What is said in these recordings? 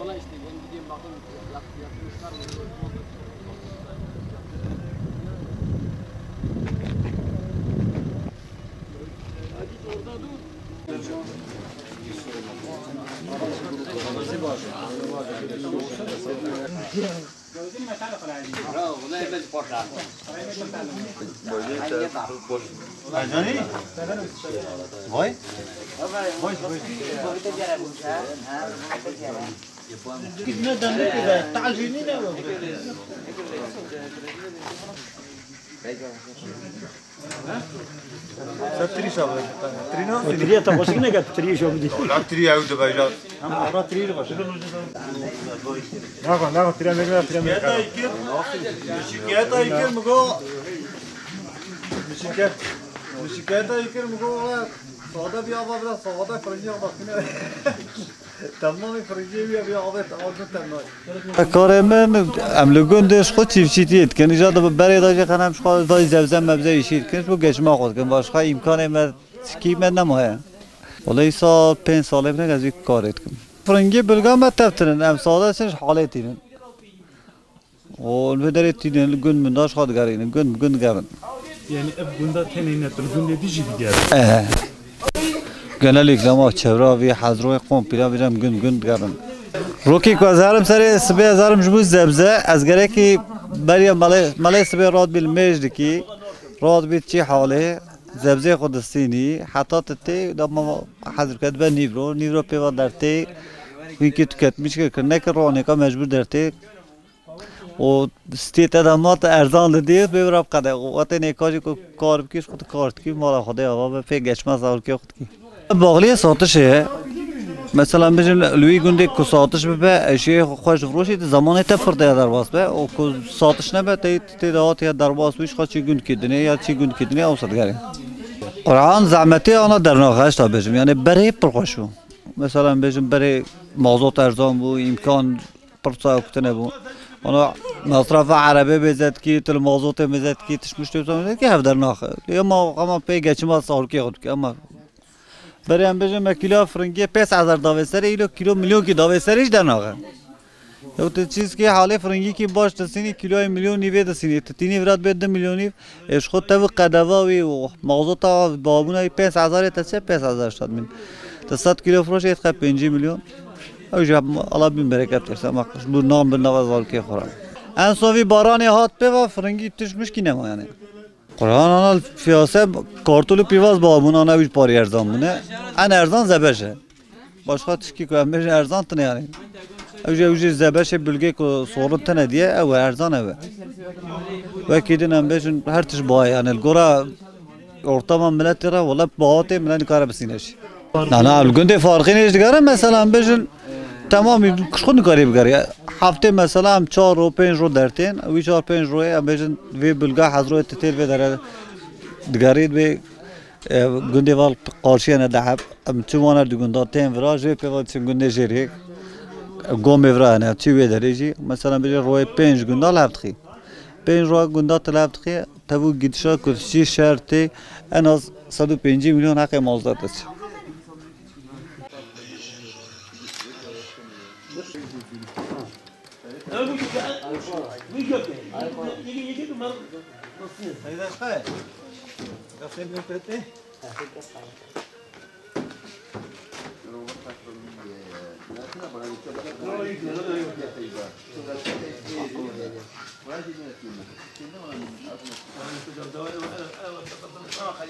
Bana işte ben gideyim bakın yapmışlar mı? Hadi orada dur. Vay. كنا دندك كذا تعال فيني لا Tiri sabır. Tiri ne? تري طب وش كنا قاعد تري شو بدي La tiri ayudu beyler. أنا تري باش Ne tiri mekler tiri mekler. Şikayet ayıkır mı go? Şikayet ayıkır mı go? Sağda bir hava biraz sağda fırıncı bakın. Tamam fırıncı bir hava tamam. کارمن املگوندش خود چیفچیتیت کنی جا دو برای داشته خانم شخص وای زبزم مبزه ایشید کنش بو گشما خود کن باش خواهی امکان امر سکی من نمایه ولی سال 5 ساله بنگ از یک کارت کن فرنگی بلگام ما تفترن ام ساله سنش حالت تینن و البدری تینن گند من داشت خود گرین گند گرن Yani ev bunda teminatın günde dici diğer. genellikle ama çevre ve hazroy komple biram gund gardın. Roki ko zarım sare sbe zarım jbu zebze az gerek ki bari malay sbe rad bil mecd ki rad bil çi hale zebze khudstini hatta te da hazır kad ben nivro peva derte ki tüketmiş ki ne ki rone ka mecbur derte o stet adamat erzan diye be rab qade o te kaji ko kar kish khud kart ki mala khode ava pe geçmez al ki khud ki باقلی ساتشه مثلا بجن لوی گنده کو ساتش به اشیاء خوش فروشی زمانی تفرد در باس به او کو ساتش نه به تی دهات یا در باس ویش خاصی گند کدنی یا چی گند کدنی اوسط گری قرآن زحمتی آن در نخواهش تا بجم یعنی برای پرخوشو مثلا بجم برای موضوع ارزان بو امکان پرسا کتنه بو انا مصرف عربه بزد کی تل موضوع بزد کی تشمش تو که هف در نخ یا ما پیگه چما سال کی خود که اما برای هم بجم کیلو فرنگی 5000 داوسری ایلو کیلو میلیون کی داوسریش در ناقه یه تو چیز که حاله فرنگی کی باش تسینی کیلو میلیون نیوه تسینی تینی وراد بد میلیونی اش خود تو قدواوی و موضوع تا بابونه 5000 تسه 5000 شد من تا 100 کیلو فروش ایت خب 5 میلیون او جاب الله بین برکت کرده ما بو نام به نواز که خورم انصافی باران هات به و فرنگی تشمش کی نما یعنی قرآن آنال فیاسه کارتولو پیواز بابون آنها بیش پاری ارزان بونه ان ارزان زبشه باشخواه تشکی که هم بیش ارزان تنه یعنی اوجه زبشه بلگه که صورت تنه دیه او ارزانه به و کدین هم بیشن هر تش باه یعنی الگورا ارتما ملت را ولی باهاته ملت کاره بسینش نه الگونده فارقی نیش دیگره مثلا بیشن تمامی خود کاری بگری هفته مثلا هم 4 و 5 رو درتین وی 4 5 روی هم بیشن وی بلگه حضور تطیر وی داره دگرید وی گنده وال قارشی ندهب ام چوانر دو گنده تیم ورا جی پیوال چون گنده جیری گم ورا نه چی وی داره جی مثلا بیشن روی 5 گنده لفت خی 5 روی گنده تلفت خی تبو گیتشا کشی شرطی ان از 150 میلیون حق مازداد است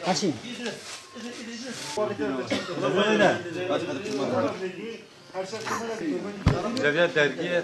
حسين Devlet dergiye